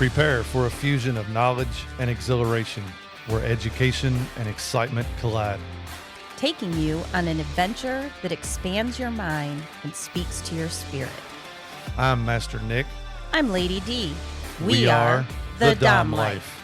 Prepare for a fusion of knowledge and exhilaration where education and excitement collide. Taking you on an adventure that expands your mind and speaks to your spirit. I'm Master Nick. I'm Lady D. We are the Dom Life.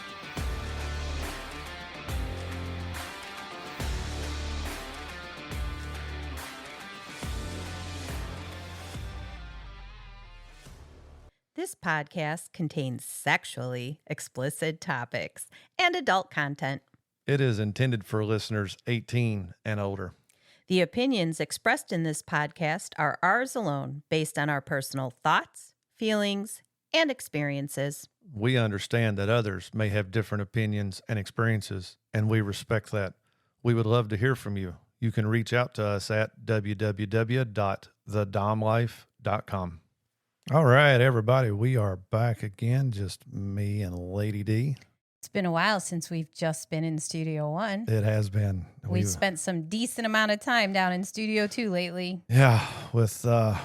This podcast contains sexually explicit topics and adult content. It is intended for listeners 18 and older. The opinions expressed in this podcast are ours alone, based on our personal thoughts, feelings, and experiences. We understand that others may have different opinions and experiences, and we respect that. We would love to hear from you. You can reach out to us at www.thedomlife.com. All right, everybody, we are back again, just me and Lady D. It's been a while since we've just been in Studio 1. It has been. We've spent some decent amount of time down in Studio 2 lately. Yeah, with a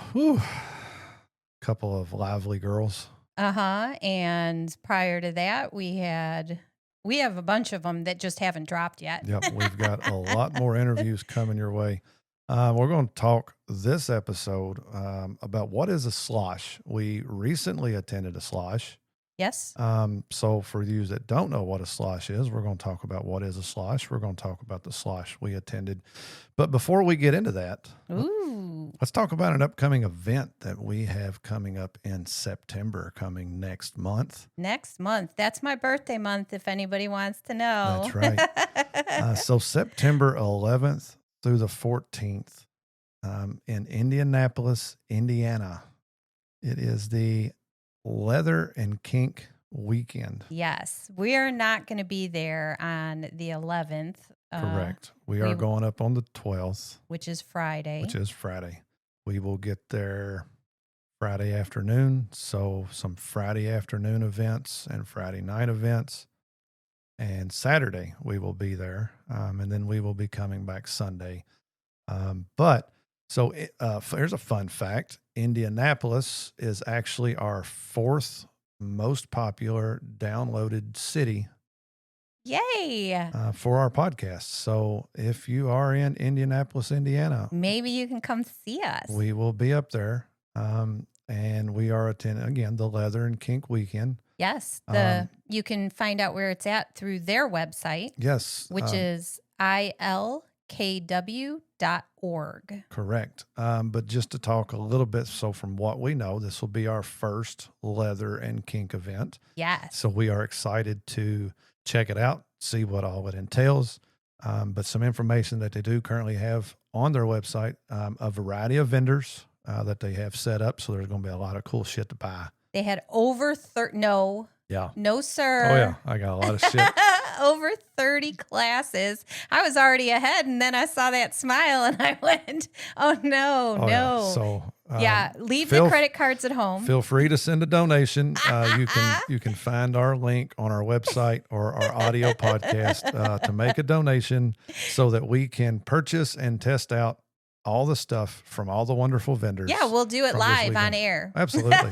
couple of lively girls. And prior to that, we have a bunch of them that just haven't dropped yet. Yep, we've got a lot more interviews coming your way. We're going to talk this episode about what is a slosh. We recently attended a slosh. Yes. So for you that don't know what a slosh is, we're going to talk about what is a slosh. We're going to talk about the slosh we attended. But before we get into that, let's talk about an upcoming event that we have coming up in September, coming next month. Next month. That's my birthday month, if anybody wants to know. That's right. So September 11th through the 14th in Indianapolis, Indiana. It is the Leather and Kink weekend. Yes. We are not going to be there on the 11th. Correct. We are going up on the 12th. Which is Friday. We will get there Friday afternoon. So some Friday afternoon events and Friday night events. And Saturday we will be there. And then we will be coming back Sunday. So here's a fun fact. Indianapolis is actually our fourth most popular downloaded city. Yay! For our podcast. So if you are in Indianapolis, Indiana, maybe you can come see us. We will be up there. And we are attending, again, the Leather and Kink weekend. Yes. You can find out where it's at through their website. Yes. Which is ilkw.org. Correct. But just to talk a little bit, so from what we know, this will be our first Leather and Kink event. Yes. So we are excited to check it out, see what all it entails. But some information that they do currently have on their website, a variety of vendors that they have set up. So there's going to be a lot of cool shit to buy. They had over 30. No. Yeah. No, sir. Oh, yeah. I got a lot of shit. Over 30 classes. I was already ahead, and then I saw that smile, and I went, oh, no. Yeah. So, leave the credit cards at home. Feel free to send a donation. You can find our link on our website or our audio podcast to make a donation so that we can purchase and test out all the stuff from all the wonderful vendors. Yeah, we'll do it live on air. Absolutely.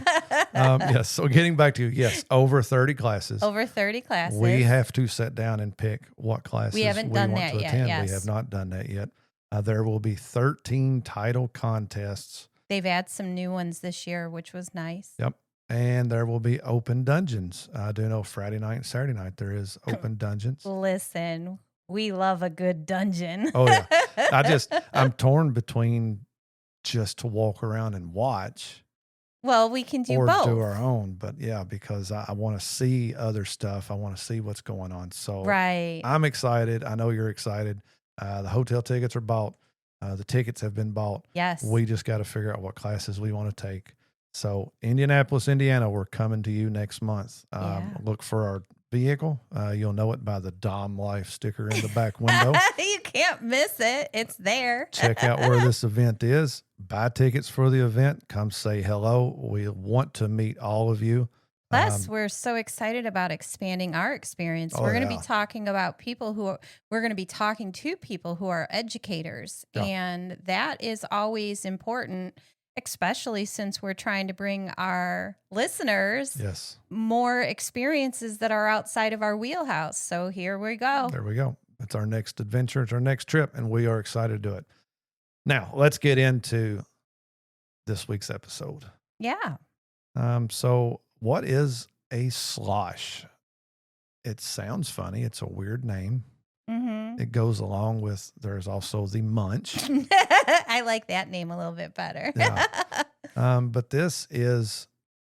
Yes. So getting back to, over 30 classes. Over 30 classes. We have to sit down and pick what classes we want to attend. Yes. We have not done that yet. There will be 13 title contests. They've added some new ones this year, which was nice. Yep. And there will be open dungeons. I do know Friday night and Saturday night there is open dungeons. Listen, we love a good dungeon. Oh, yeah. I'm torn between just to walk around and watch. Well, we can do or both. do our own. But yeah, because I want to see other stuff. I want to see what's going on. So right. I'm excited. I know you're excited. The hotel tickets are bought. The tickets have been bought. Yes. We just got to figure out what classes we want to take. So Indianapolis, Indiana, we're coming to you next month. Look for our vehicle. You'll know it by the Dom Life sticker in the back window. You can't miss it. It's there. Check out where this event is. Buy tickets for the event. Come say hello. We want to meet all of you. Plus, we're so excited about expanding our experience. We're going to be talking about we're going to be talking to people who are educators. Yeah. And that is always important especially since we're trying to bring our listeners Yes. more experiences that are outside of our wheelhouse. So here we go. There we go. It's our next adventure. It's our next trip, and we are excited to do it. Now, let's get into this week's episode. Yeah. So what is a slosh? It sounds funny. It's a weird name. Mm-hmm. It goes along with, there's also the munch. I like that name a little bit better. Yeah. But this is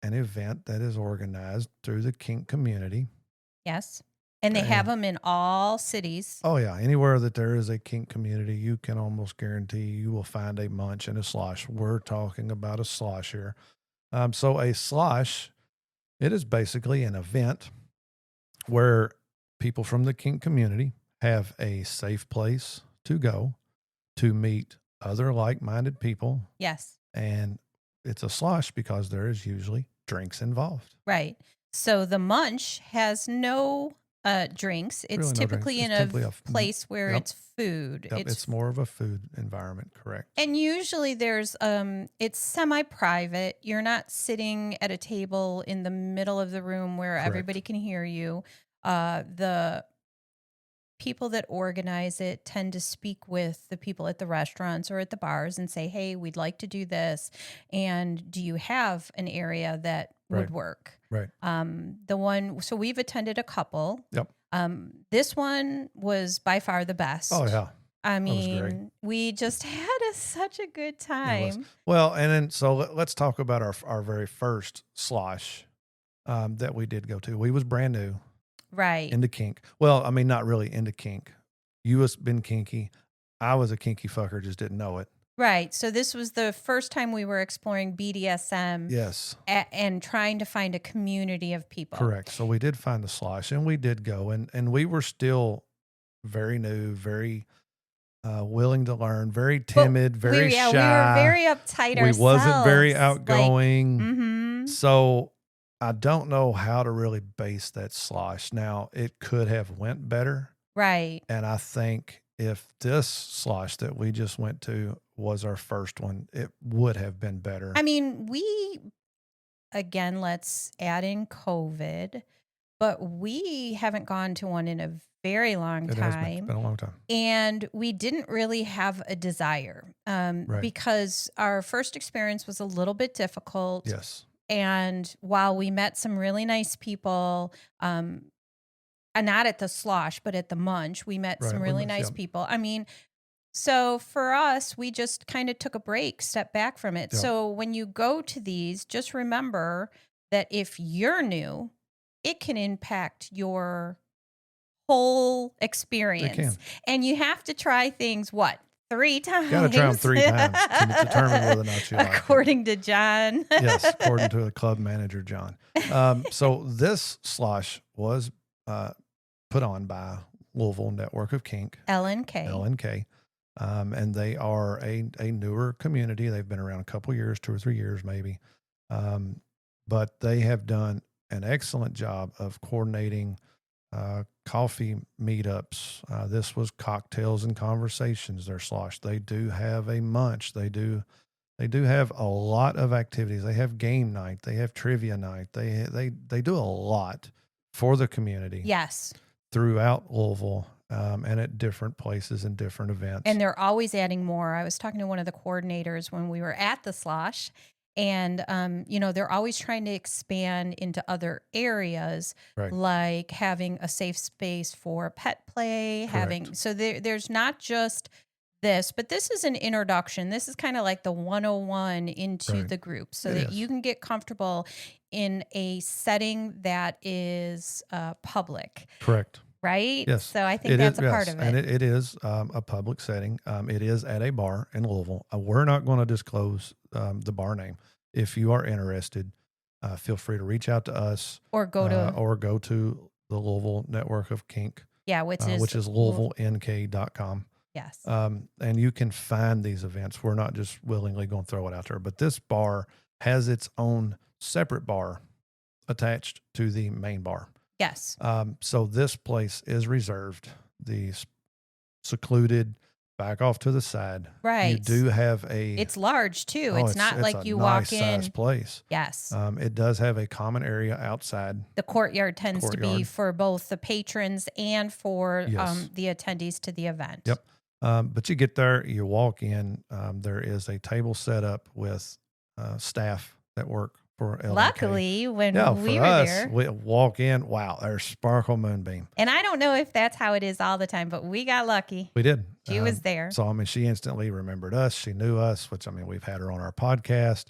an event that is organized through the kink community. Yes. And they have them in all cities. Oh, yeah. Anywhere that there is a kink community, you can almost guarantee you will find a munch and a slosh. We're talking about a slosh here. So a slosh, it is basically an event where people from the kink community have a safe place to go to meet other like-minded people. Yes. And it's a slosh because there is usually drinks involved. Right. So the munch has no drinks. It's Really no typically drinks. in It's a place where it's food. Yep, it's more of a food environment, correct. And usually there's it's semi-private. You're not sitting at a table in the middle of the room where Correct. everybody can hear you. The people that organize it tend to speak with the people at the restaurants or at the bars and say, hey, we'd like to do this. And do you have an area that would work? Right. So we've attended a couple. Yep. This one was by far the best. Oh, yeah. I mean, we just had such a good time. Well, and then so let's talk about our very first slosh that we did go to. We was brand new. Right. Into kink. Well, I mean, not really into kink. You was been kinky. I was a kinky fucker, just didn't know it. Right. So this was the first time we were exploring BDSM. Yes. And trying to find a community of people. Correct. So we did find the slosh, and we did go, and we were still very new, very willing to learn, very timid, very shy. We were very uptight ourselves. We wasn't very outgoing. Mm-hmm. So I don't know how to really base that slosh. Now, it could have went better. Right. And I think if this slosh that we just went to was our first one, it would have been better. I mean, again, let's add in COVID, but we haven't gone to one in a very long time. It's been a long time. And we didn't really have a desire because our first experience was a little bit difficult. Yes. And while we met some really nice people, not at the slosh, but at the munch, we met some really nice people. I mean, so for us, we just kind of took a break, stepped back from it. Yep. So when you go to these, just remember that if you're new, it can impact your whole experience. It can. And you have to try things, 3 times? Got to try them 3 times to determine whether or not you like it. According to John. Yes, according to the club manager, John. So this slosh was put on by Louisville Network of Kink. LNK. And they are a newer community. They've been around a couple years, 2 or 3 years maybe. But they have done an excellent job of coordinating coffee meetups. This was cocktails and conversations. Their slosh. They do have a munch. They do have a lot of activities. They have game night. They have trivia night. They do a lot for the community. Yes. Throughout Louisville. And at different places and different events. And they're always adding more. I was talking to one of the coordinators when we were at the slosh, and they're always trying to expand into other areas, like having a safe space for pet play. Correct. There's not just this, but this is an introduction. This is kind of like the 101 into the group, so that you can get comfortable in a setting that is public. Correct. Right? Yes. So I think that's a part of it. And it is a public setting. It is at a bar in Louisville. We're not going to disclose the bar name. If you are interested, feel free to reach out to us. Or go to the Louisville Network of Kink. Yeah, which is LouisvilleNK.com. Yes. And you can find these events. We're not just willingly going to throw it out there. But this bar has its own separate bar attached to the main bar. Yes. So this place is reserved, the secluded, back off to the side. Right. You do have a. It's large too. It's not like you walk in. Nice size place. Yes. It does have a common area outside. The courtyard tends to be for both the patrons and for the attendees to the event. Yep. But you get there, you walk in. There is a table set up with staff that work for LMK. Luckily, when we were there, we walk in. Wow, there's Sparkle Moonbeam. And I don't know if that's how it is all the time, but we got lucky. We did. She was there. So, I mean, she instantly remembered us. She knew us, which, I mean, we've had her on our podcast.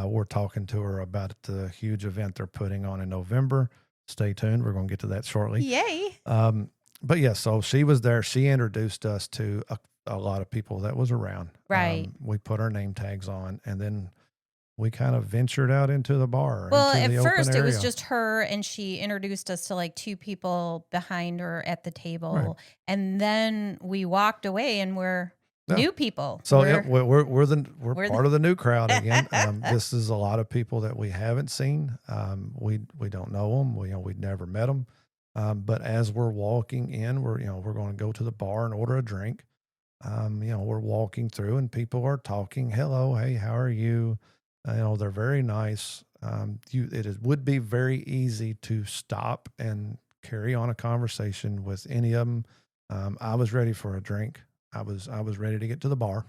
We're talking to her about the huge event they're putting on in November. Stay tuned. We're going to get to that shortly. Yay. But yeah, so she was there. She introduced us to a lot of people that was around. Right. We put our name tags on, and then we kind of ventured out into the bar. Well, at first it was just her, and she introduced us to like two people behind her at the table. Right. And then we walked away, and we're new people. So we're part of the new crowd again. This is a lot of people that we haven't seen. We don't know them. We'd never met them. But as we're walking in, we're going to go to the bar and order a drink. We're walking through, and people are talking. Hello, hey, how are you? They're very nice. It would be very easy to stop and carry on a conversation with any of them. I was ready for a drink. I was ready to get to the bar.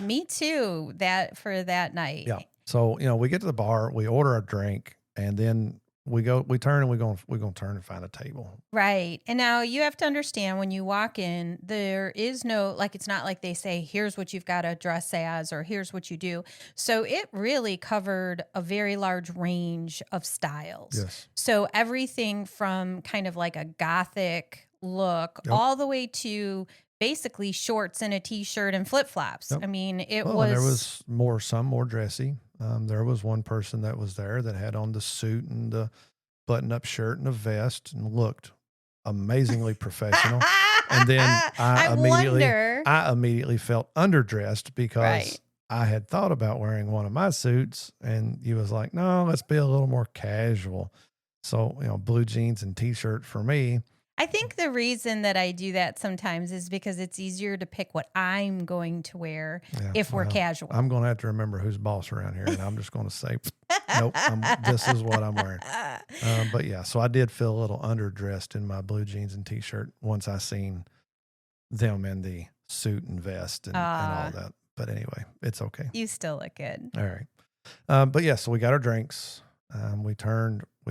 Me too. For that night. Yeah. So we get to the bar, we order a drink, and then we turn and we're going to turn and find a table. Right. And now you have to understand, when you walk in, there is no, it's not like they say, here's what you've got to dress as, or here's what you do. So it really covered a very large range of styles. Yes. So everything from kind of like a gothic look all the way to basically shorts and a t-shirt and flip-flops. Yep. I mean, there was some more dressy. There was one person that was there that had on the suit and the button-up shirt and a vest and looked amazingly professional. And then I immediately felt underdressed because I had thought about wearing one of my suits, and you was like, no, let's be a little more casual. So, blue jeans and t-shirt for me. I think the reason that I do that sometimes is because it's easier to pick what I'm going to wear if we're casual. I'm going to have to remember who's boss around here, and I'm just going to say, nope, this is what I'm wearing. But yeah, so I did feel a little underdressed in my blue jeans and t-shirt once I seen them in the suit and vest and all that. But anyway, it's okay. You still look good. All right. But yeah, so we got our drinks. We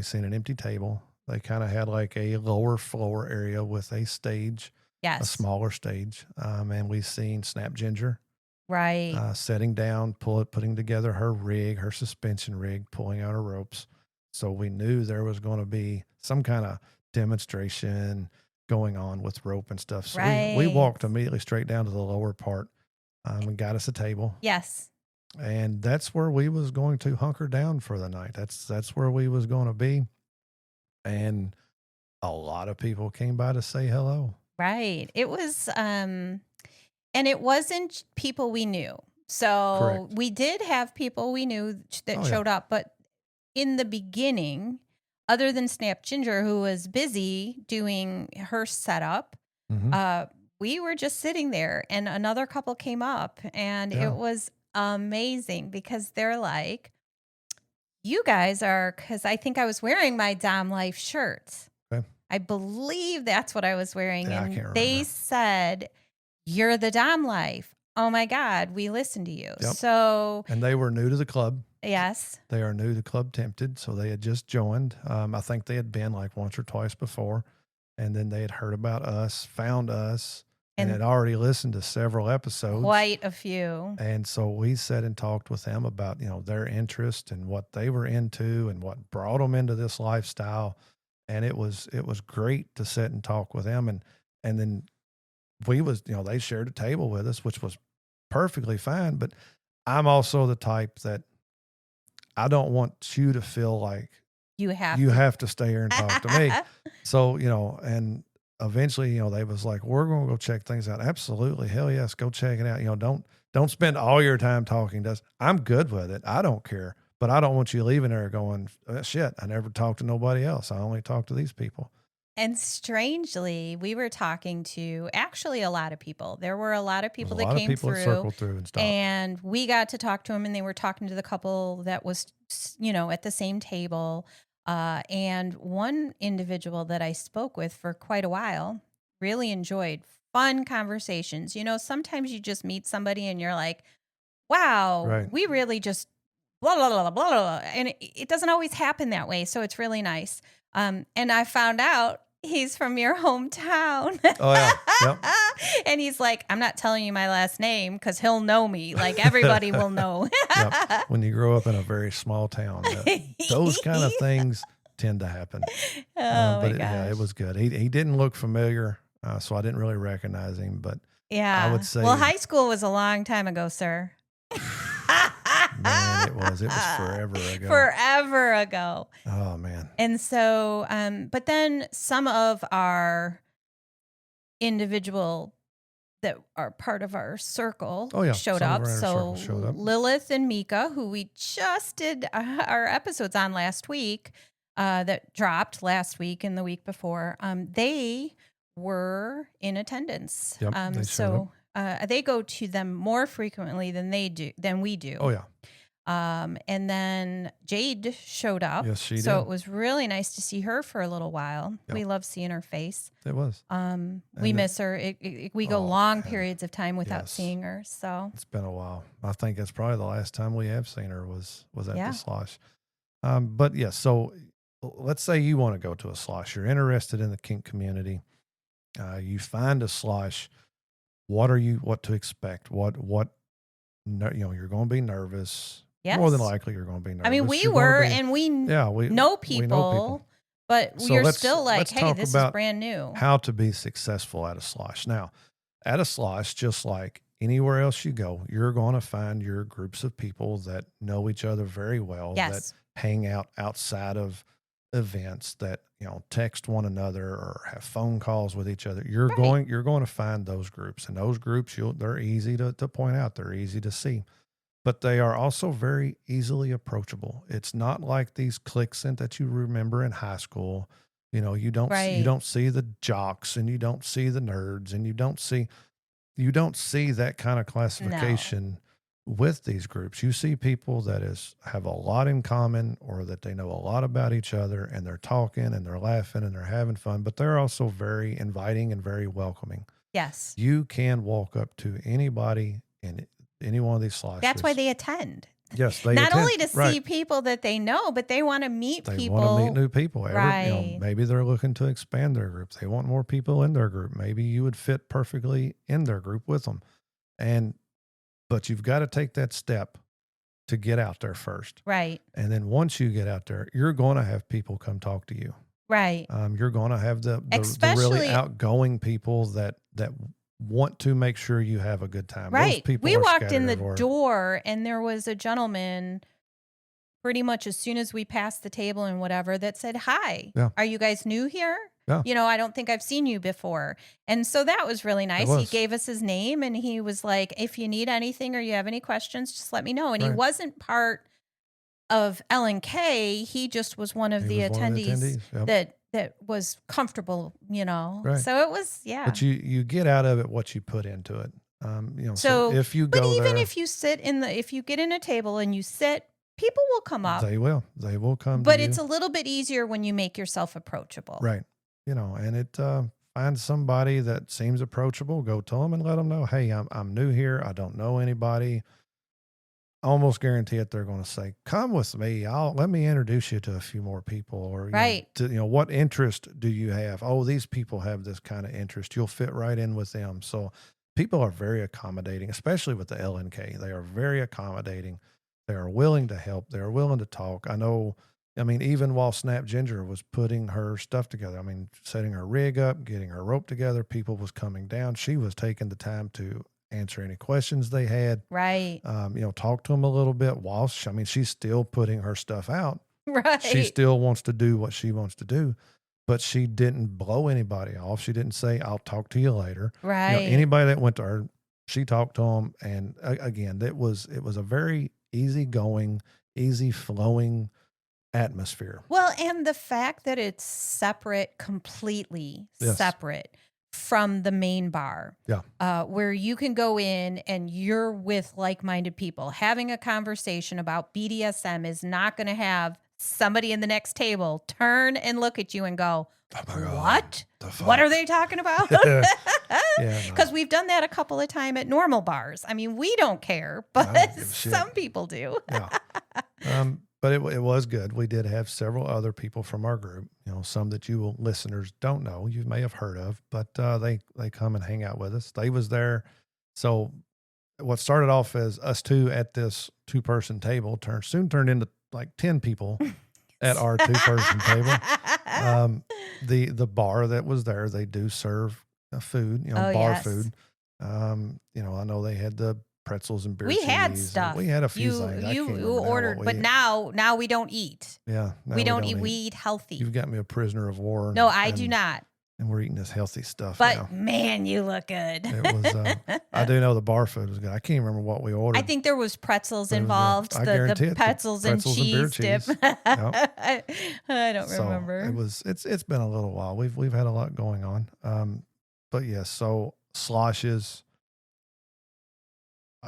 seen an empty table. They kind of had like a lower floor area with a stage, a smaller stage. And we seen Snap Ginger, setting down, putting together her rig, her suspension rig, pulling out her ropes. So we knew there was going to be some kind of demonstration going on with rope and stuff. So we walked immediately straight down to the lower part and got us a table. Yes. And that's where we was going to hunker down for the night. That's where we was going to be. And a lot of people came by to say hello. Right. It was, and it wasn't people we knew. So we did have people we knew that showed up, but in the beginning, other than Snap Ginger, who was busy doing her setup, we were just sitting there, and another couple came up, and it was amazing because they're like, you guys are, because I think I was wearing my Dom Life shirt. Okay. I believe that's what I was wearing. Yeah, and they said, you're the Dom Life. Oh my God, we listened to you. Yep. So, and they were new to the club. Yes. They are new to Club Tempted. So they had just joined. I think they had been like once or twice before. And then they had heard about us, found us, and had already listened to several episodes. Quite a few. And so we sat and talked with them about, their interest and what they were into and what brought them into this lifestyle. And it was great to sit and talk with them. And then they shared a table with us, which was perfectly fine. But I'm also the type that I don't want you to feel like you have to stay here and talk to me. So, and eventually, they was like, we're going to go check things out. Absolutely. Hell yes. Go check it out. Don't spend all your time talking to us. I'm good with it. I don't care, but I don't want you leaving there going, shit, I never talked to nobody else. I only talked to these people. And strangely, we were talking to actually a lot of people. There were a lot of There's a people that lot of came people that through, circled through and stopped. and we got to talk to them, and they were talking to the couple that was, at the same table. And one individual that I spoke with for quite a while really enjoyed fun conversations. Sometimes you just meet somebody and you're like, wow, Right. we really just blah, blah, blah, blah, blah. And it doesn't always happen that way. So it's really nice. And I found out he's from your hometown. Oh, yeah. Yep. And he's like, I'm not telling you my last name because he'll know me. Like everybody will know. Yep. When you grow up in a very small town, those kind of things tend to happen. Oh, but my gosh. it was good. He didn't look familiar, so I didn't really recognize him. But yeah, I would say, well, high school was a long time ago, sir. man, it was forever ago. Forever ago. Oh, man. And so, but then some of our individual that are part of our circle showed up. So Lilith and Mika, who we just did our episodes on last week, that dropped last week and the week before, they were in attendance. Yep, they go to them more frequently than we do. Oh, yeah. And then Jade showed up. Yes, she did. So it was really nice to see her for a little while. Yep. We love seeing her face. It was. We miss her. We go long periods of time without seeing her. So it's been a while. I think that's probably the last time we have seen her was at the Slosh. But yeah, so let's say you want to go to a Slosh. You're interested in the kink community. You find a Slosh. What to expect? What you're going to be nervous. Yes. More than likely, you're going to be nervous. I mean, we know people, but we're still like, hey, this is brand new. How to be successful at a Slosh. Now, at a Slosh, just like anywhere else you go, you're going to find your groups of people that know each other very well, that hang out outside of events, that text one another or have phone calls with each other. You're going to find those groups, and those groups they're easy to point out. They're easy to see. But they are also very easily approachable. It's not like these cliques that you remember in high school. You don't see the jocks, and you don't see the nerds, and you don't see that kind of classification with these groups. You see people that have a lot in common, or that they know a lot about each other, and they're talking and they're laughing and they're having fun, but they're also very inviting and very welcoming. Yes. You can walk up to anybody in any one of these Sloshes. That's why they attend. Yes, they not attend. Only to see people that they know, but they want to meet people. They want to meet new people. Maybe they're looking to expand their group. They want more people in their group. Maybe you would fit perfectly in their group with them. But you've got to take that step to get out there first. Right. And then once you get out there, you're going to have people come talk to you. Right. You're going to have the really outgoing people that want to make sure you have a good time. Right. Those people we walked in the everywhere. door, and there was a gentleman pretty much as soon as we passed the table and whatever that said, "Hi, are you guys new here? Yeah. I don't think I've seen you before." And so that was really nice. He gave us his name, and he was like, "If you need anything or you have any questions, just let me know." And he wasn't part of L&K. He just was one of the attendees that was comfortable, Right. So it was, But you get out of it what you put into it. So if you go but even there, if you sit if you get in a table and you sit, people will come up. They will come. But it's a little bit easier when you make yourself approachable. Right. And find somebody that seems approachable, go to them and let them know, "Hey, I'm new here. I don't know anybody." Almost guarantee it. They're going to say, "Come with me. Let me introduce you to a few more people." Or, what interest do you have? Oh, these people have this kind of interest. You'll fit right in with them. So people are very accommodating, especially with the L&K. They are very accommodating. They are willing to help. They are willing to talk. Even while Snap Ginger was putting her stuff together, setting her rig up, getting her rope together, people was coming down. She was taking the time to answer any questions they had. Right. Talk to them a little bit while she's still putting her stuff out. Right. She still wants to do what she wants to do, but she didn't blow anybody off. She didn't say, "I'll talk to you later." Right. Anybody that went to her, she talked to them. And again, it was a very easygoing, easy flowing atmosphere. Well, and the fact that it's completely separate from the main bar. Yeah. Where you can go in and you're with like-minded people. Having a conversation about BDSM is not going to have somebody in the next table turn and look at you and go, oh my God, what? What are they talking about? Because we've done that a couple of times at normal bars. I mean, we don't care, but some people do. Yeah. But it was good. We did have several other people from our group, some that you listeners don't know, you may have heard of, but they come and hang out with us. They was there. So what started off as us two at this 2-person table soon turned into like 10 people at our 2-person table. The bar that was there, they do serve food, bar food. I know they had the pretzels and beer cheese. We had stuff. We had a few things. You ordered, but now we don't eat. Yeah. We don't eat. We eat healthy. You've got me a prisoner of war. No, I do not. And we're eating this healthy stuff. But now. Man, you look good. It was. I do know the bar food was good. I can't remember what we ordered. I think there was pretzels involved. The pretzels and cheese dip. Yep. I don't remember. It's been a little while. We've had a lot going on. But yes, so sloshes.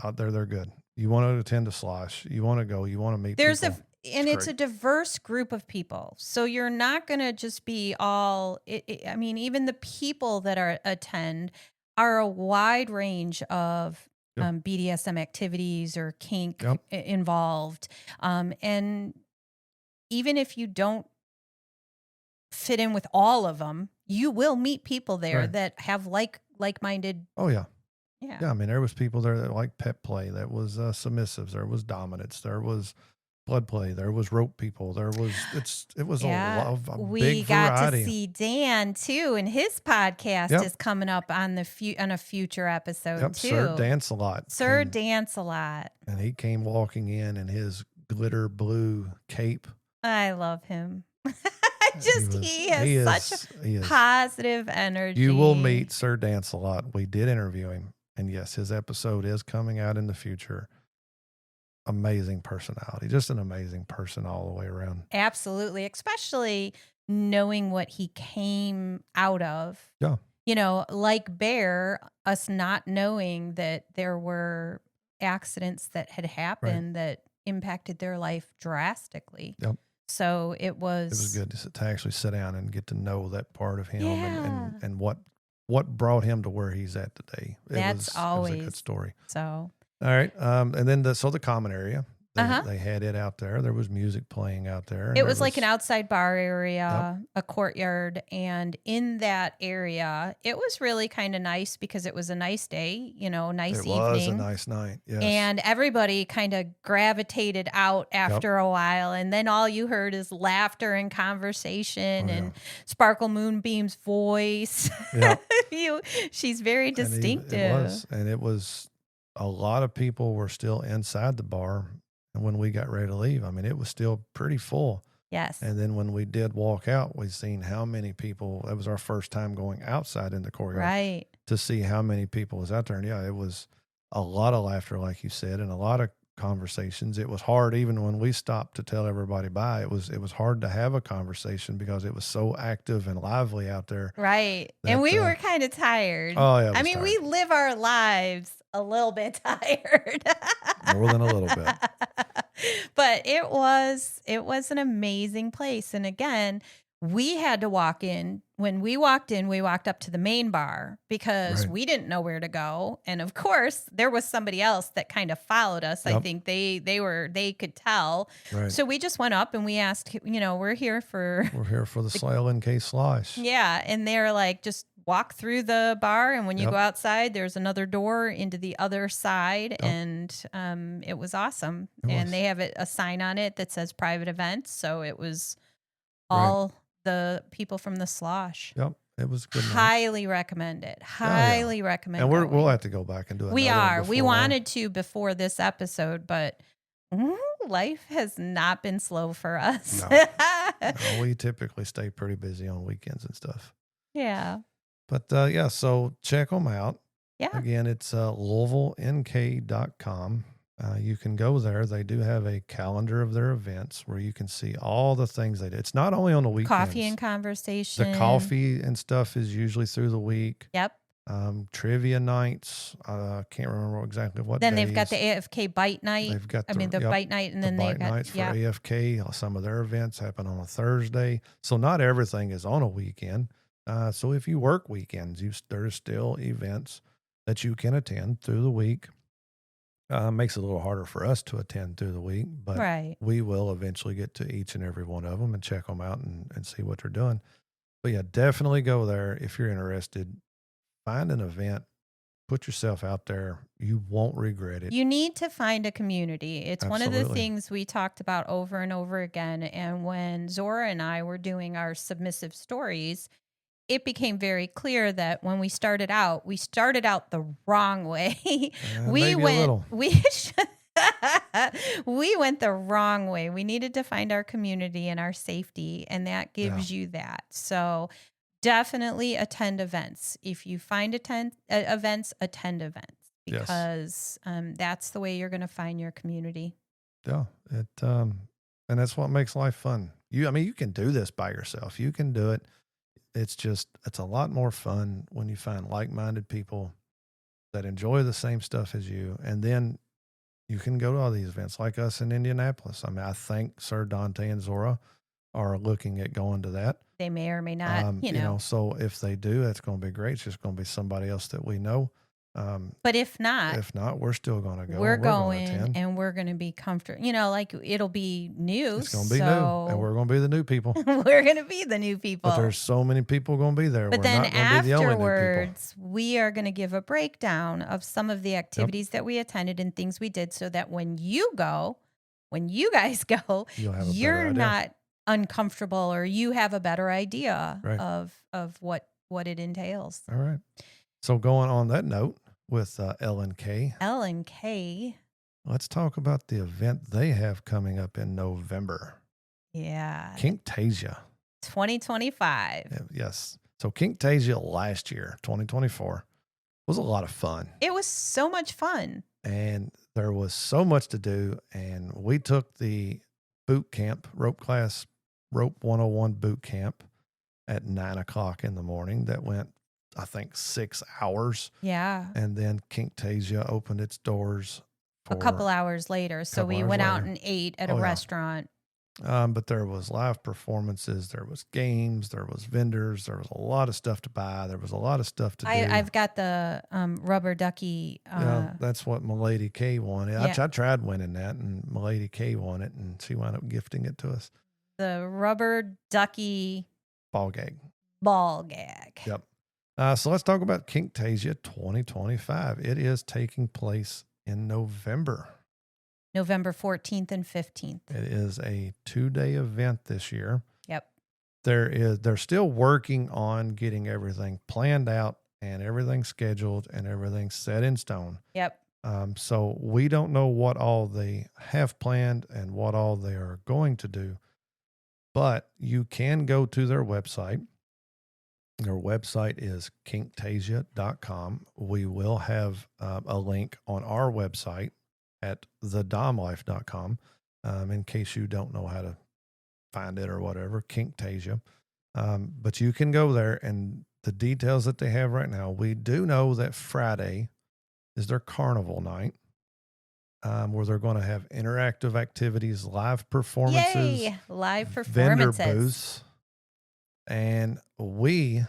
Out there, they're good. You want to attend a slosh. You want to go. You want to meet people. It's a diverse group of people. So you're not going to just be all, I mean, even the people that attend are a wide range of BDSM activities or kink involved. And even if you don't fit in with all of them, you will meet people there that have like-minded. Oh, yeah. Yeah. I mean, there was people there that liked pet play. That was submissives. There was dominance. There was blood play. There was rope people. It was a lot of big variety. We got to see Dan too, and his podcast is coming up on a future episode too. Sir Dance a Lot. And he came walking in his glitter blue cape. I love him. He has such positive energy. You will meet Sir Dance a Lot. We did interview him. And yes, his episode is coming out in the future. Amazing personality, just an amazing person all the way around. Absolutely, especially knowing what he came out of. Yeah. Like Bear, us not knowing that there were accidents that had happened that impacted their life drastically. Yep. So it was good to actually sit down and get to know that part of him and what brought him to where he's at today. It was a good story. So, all right. And then the common area, they had it out there. There was music playing out there. It was like an outside bar area, a courtyard. And in that area, it was really kind of nice because it was a nice day, nice evening. It was a nice night. Yes. And everybody kind of gravitated out after a while. And then all you heard is laughter and conversation and Sparkle Moonbeam's voice. Yeah. She's very distinctive. It was a lot of people were still inside the bar. And when we got ready to leave, I mean, it was still pretty full. Yes. And then when we did walk out, we seen how many people. That was our first time going outside in the courtyard. Right. To see how many people was out there. And it was a lot of laughter, like you said, and a lot of conversations. It was hard, even when we stopped to tell everybody bye. It was hard to have a conversation because it was so active and lively out there. Right. And we were kind of tired. Oh, yeah. We live our lives a little bit tired. More than a little bit. But it was an amazing place. And again, we had to walk in. When we walked in, we walked up to the main bar because we didn't know where to go. And of course, there was somebody else that kind of followed us. Yep. I think they could tell. Right. So we just went up and we asked, we're here for the SLNK Slosh. Yeah. And they're like, just walk through the bar. And when you go outside, there's another door into the other side. Yep. And it was awesome. They have a sign on it that says private events. So it was all the people from the Slosh. Yep. It was good. Highly recommend it. Highly recommend it. And we'll have to go back and do it. We wanted to before this episode, but life has not been slow for us. No, we typically stay pretty busy on weekends and stuff. Yeah. But so check them out. Yeah. Again, it's LouisvilleNK.com. You can go there. They do have a calendar of their events where you can see all the things they do. It's not only on the weekends. Coffee and conversation. The coffee and stuff is usually through the week. Yep. Trivia nights. I can't remember exactly what. Then days. they've got the AFK bite night. They've got the bite night, and then they've got nights for AFK. Some of their events happen on a Thursday, so not everything is on a weekend. So if you work weekends, there's still events that you can attend through the week. Makes it a little harder for us to attend through the week, but we will eventually get to each and every one of them and check them out and see what they're doing. But yeah, definitely go there if you're interested. Find an event, put yourself out there. You won't regret it. You need to find a community. It's one of the things we talked about over and over again. And when Zora and I were doing our submissive stories, it became very clear that when we started out the wrong way. We went the wrong way. We needed to find our community and our safety, and that gives you that. So definitely attend events. If you find events, attend events, because that's the way you're going to find your community. Yeah, and that's what makes life fun. You can do this by yourself. You can do it. It's a lot more fun when you find like-minded people that enjoy the same stuff as you. And then you can go to all these events like us in Indianapolis. I think Sir Dante and Zora are looking at going to that. They may or may not, So if they do, that's going to be great. It's just going to be somebody else that we know. But if not, we're still going to go. We're going and we're going to be comfortable. It'll be new. It's going to be new, and we're going to be the new people. We're going to be the new people. But there's so many people going to be there. But then afterwards, we are going to give a breakdown of some of the activities that we attended and things we did, so that when you guys go, you're not uncomfortable, or you have a better idea of what it entails. All right. So going on that note with L&K. Let's talk about the event they have coming up in November. Yeah. Kinktasia. 2025. Yes. So Kinktasia last year, 2024, was a lot of fun. It was so much fun. And there was so much to do. And we took the boot camp, Rope 101 boot camp at 9:00 in the morning. That went, I think, 6 hours. Yeah. And then Kinktasia opened its doors a couple hours later. So we went out and ate at a restaurant. But there was live performances, there was games, there was vendors, there was a lot of stuff to buy, there was a lot of stuff to do. I've got the rubber ducky. That's what Milady K won. I tried winning that, and Milady K won it, and she wound up gifting it to us. The rubber ducky ball gag. Yep. So let's talk about Kinktasia 2025. It is taking place in November 14th and 15th. It is a 2-day event this year. Yep. They're still working on getting everything planned out and everything scheduled and everything set in stone. Yep. So we don't know what all they have planned and what all they are going to do, but you can go to their website. Their website is kinktasia.com. We will have a link on our website at thedomlife.com in case you don't know how to find it or whatever, Kinktasia. But you can go there, and the details that they have right now, we do know that Friday is their carnival night, where they're going to have interactive activities, live performances. Yay! Live performances. Vendor booths. And we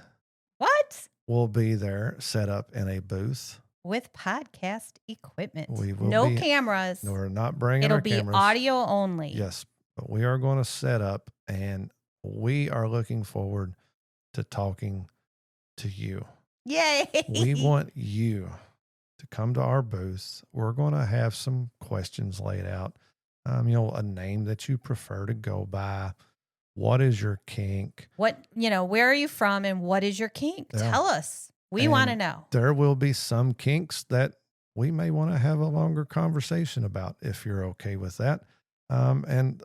will be there set up in a booth with podcast equipment. We will no cameras. No, we're not bringing our cameras. It'll be audio only. Yes, but we are going to set up, and we are looking forward to talking to you. Yay! We want you to come to our booth. We're going to have some questions laid out. A name that you prefer to go by. What is your kink? Where are you from, and what is your kink? Yeah. Tell us. We want to know. There will be some kinks that we may want to have a longer conversation about, if you're okay with that. And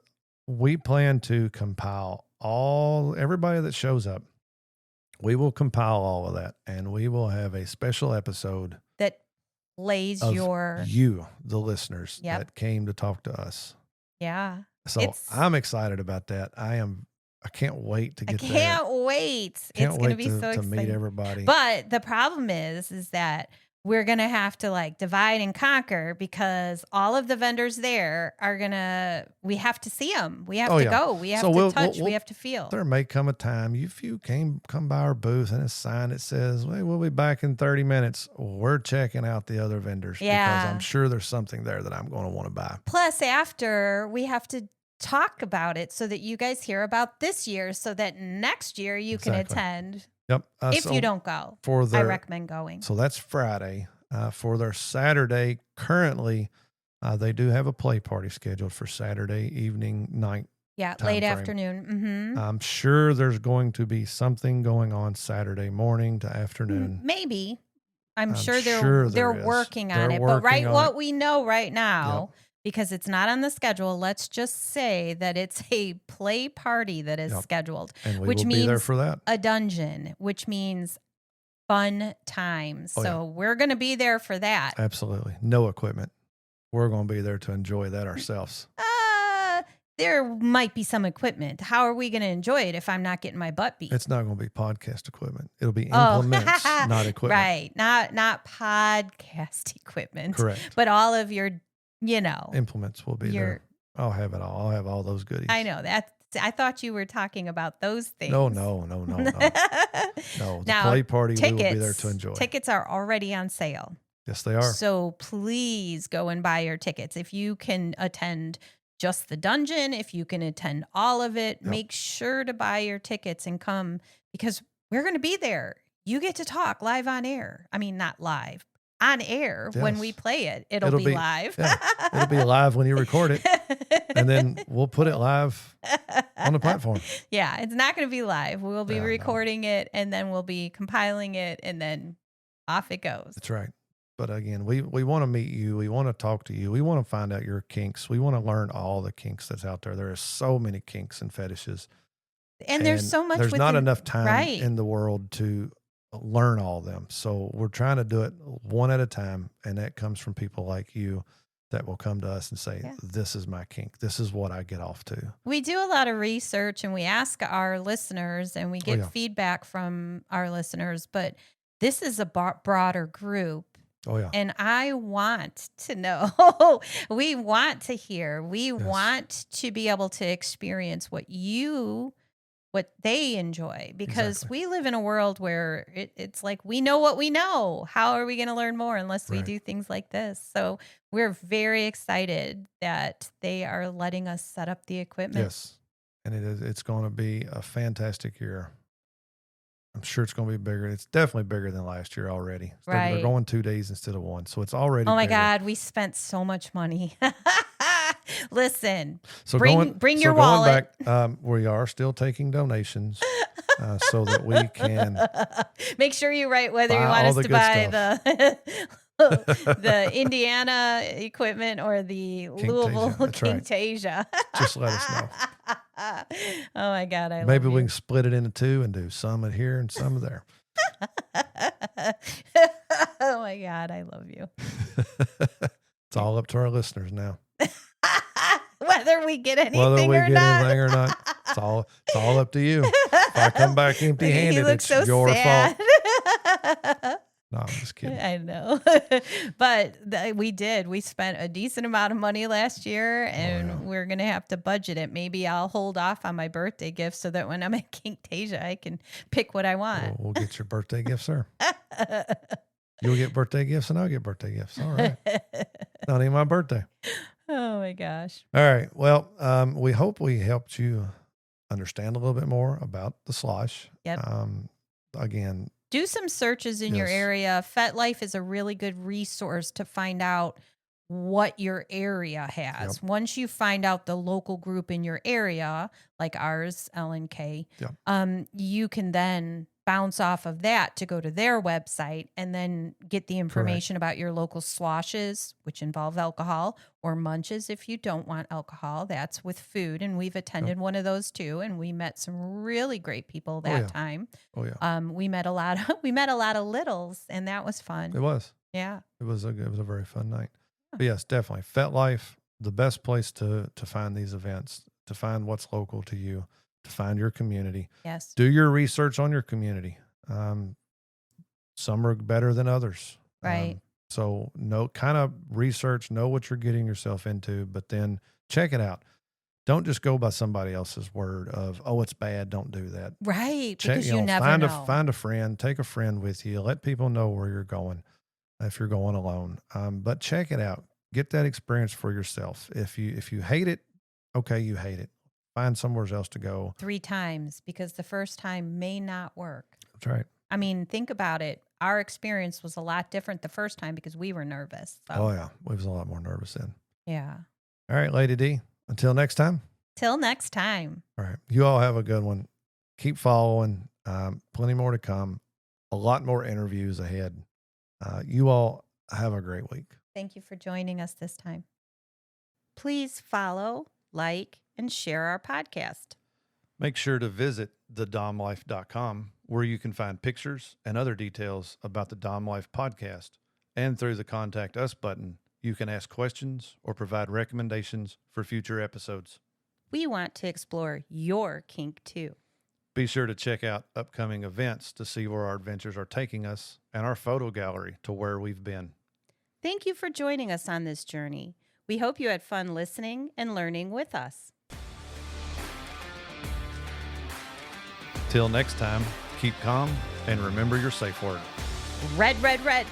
we plan to compile everybody that shows up. We will compile all of that, and we will have a special episode that lays of your you, the listeners Yep. that came to talk to us. Yeah. So I'm excited about that. I can't wait to I get there. can't wait. Can't It's going to wait be so to meet exciting. everybody. But the problem is that we're going to have to like divide and conquer because all of the vendors there are we have to see them. We have to go. We have to touch. We have to feel. There may come a time if you come by our booth and a sign that says, "Hey, we'll be back in 30 minutes." We're checking out the other vendors because I'm sure there's something there that I'm going to want to buy. Plus, after we have to talk about it so that you guys hear about this year so that next year you can attend. Yep. If you don't go, I recommend going. So that's Friday. For their Saturday, currently, they do have a play party scheduled for Saturday evening, night. Yeah, late afternoon. Mm-hmm. I'm sure there's going to be something going on Saturday morning to afternoon. Maybe. I'm sure they're working on it. But what we know right now, because it's not on the schedule, let's just say that it's a play party that is scheduled, and we will be there for that. A dungeon, which means fun times. So we're going to be there for that. Absolutely. No equipment. We're going to be there to enjoy that ourselves. There might be some equipment. How are we going to enjoy it if I'm not getting my butt beat? It's not going to be podcast equipment. It'll be implements, not equipment. Right. Not podcast equipment. Correct. But all of your, implements will be there. I'll have it all. I'll have all those goodies. I know that. I thought you were talking about those things. No. No, the play party, we will be there to enjoy. Tickets are already on sale. Yes, they are. So please go and buy your tickets. If you can attend just the dungeon, if you can attend all of it, make sure to buy your tickets and come because we're going to be there. You get to talk live on air. I mean, not live, on air when we play it. It'll be live. It'll be live when you record it. And then we'll put it live on the platform. Yeah, it's not going to be live. We'll be recording it and then we'll be compiling it and then off it goes. That's right. But again, we want to meet you. We want to talk to you. We want to find out your kinks. We want to learn all the kinks that's out there. There are so many kinks and fetishes. And there's so much. There's not enough time in the world to learn all of them. So we're trying to do it one at a time. And that comes from people like you that will come to us and say, this is my kink. This is what I get off to. We do a lot of research and we ask our listeners and we get feedback from our listeners. But this is a broader group. Oh, yeah. And I want to know, we want to hear, we want to be able to experience what they enjoy because we live in a world where it's like, we know what we know. How are we going to learn more unless we do things like this? So we're very excited that they are letting us set up the equipment. Yes. And it's going to be a fantastic year. I'm sure it's going to be bigger. It's definitely bigger than last year already. They're going 2 days instead of one. So it's already Oh my bigger. God, we spent so much money. Listen, so bring your wallet. Back, we are still taking donations so that we can make sure you write whether you want us to buy the Indiana equipment or the Louisville Kingtasia. Just let us know. Oh my God, maybe we can split it into two and do some here and some there. Oh my God, I love you. It's all up to our listeners now. Whether we get anything or not. It's all up to you. If I come back empty-handed, it's your fault. No, I'm just kidding. I know. But we spent a decent amount of money last year and we're going to have to budget it. Maybe I'll hold off on my birthday gift so that when I'm at Kingtasia, I can pick what I want. We'll get your birthday gifts, sir. You'll get birthday gifts and I'll get birthday gifts. All right. Not even my birthday. Oh my gosh. All right. Well, we hope we helped you understand a little bit more about the slosh. Yep. Again, do some searches in your area. FetLife is a really good resource to find out what your area has. Yep. Once you find out the local group in your area, like ours, LNK, you can then bounce off of that to go to their website and then get the information about your local sloshes, which involve alcohol, or munches if you don't want alcohol. That's with food, and we've attended one of those too, and we met some really great people that time. Oh yeah. We met a lot of littles, and that was fun. It was. Yeah. It was a very fun night. But yes, definitely FetLife, the best place to find these events, to find what's local to you, to find your community. Yes. Do your research on your community. Some are better than others. Right. So kind of research, know what you're getting yourself into, but then check it out. Don't just go by somebody else's word of, oh, it's bad. Don't do that. Right. Check, Because you never know. Find a friend, take a friend with you. Let people know where you're going if you're going alone. But check it out. Get that experience for yourself. If you hate it, okay, you hate it. Find somewhere else to go. 3 times, because the first time may not work. That's right. I mean, think about it. Our experience was a lot different the first time because we were nervous. So. Oh, yeah. We was a lot more nervous then. Yeah. All right, Lady D. Until next time. Till next time. All right. You all have a good one. Keep following. Plenty more to come. A lot more interviews ahead. You all have a great week. Thank you for joining us this time. Please follow, like, and share our podcast. Make sure to visit thedomlife.com, where you can find pictures and other details about the Dom Life podcast. And through the Contact Us button, you can ask questions or provide recommendations for future episodes. We want to explore your kink too. Be sure to check out upcoming events to see where our adventures are taking us and our photo gallery to where we've been. Thank you for joining us on this journey. We hope you had fun listening and learning with us. Till next time, keep calm and remember your safe word. Red, red, red.